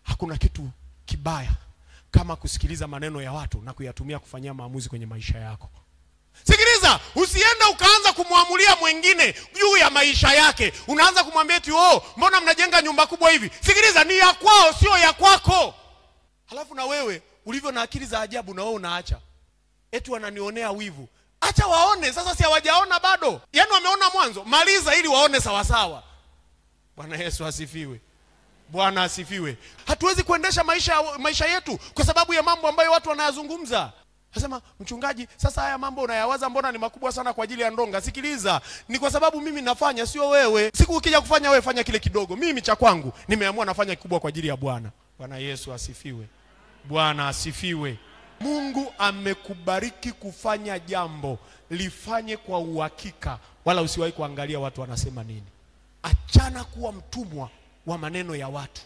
Hakuna kitu kibaya kama kusikiliza maneno ya watu na kuyatumia kufanyia maamuzi kwenye maisha yako. Sikiliza, usiende ukaanza kumwamulia mwingine juu ya maisha yake. Unaanza kumwambia eti mbona mnajenga nyumba kubwa hivi? Sikiliza, ni ya kwao sio ya kwako. Halafu na wewe ulivyo na akili za ajabu na wewe unaacha. Eti wananionea wivu. Acha waone, sasa si hawajaona bado. Yaani wameona mwanzo, maliza ili waone sawa sawa. Bwana Yesu asifiwe. Bwana asifiwe. Hatuwezi kuendesha maisha yetu kwa sababu ya mambo ambayo watu wanayazungumza. Nasema, mchungaji, sasa haya mambo unayawaza mbona ni makubwa sana kwa ajili ya ndonga? Sikiliza, ni kwa sababu mimi nafanya, sio wewe. Siku ukija kufanya wewe, fanya kile kidogo. Mimi cha kwangu nimeamua nafanya kikubwa kwa ajili ya Bwana. Bwana Yesu asifiwe. Bwana asifiwe. Mungu amekubariki kufanya jambo, lifanye kwa uhakika, wala usiwahi kuangalia watu wanasema nini. Achana kuwa mtumwa wa maneno ya watu.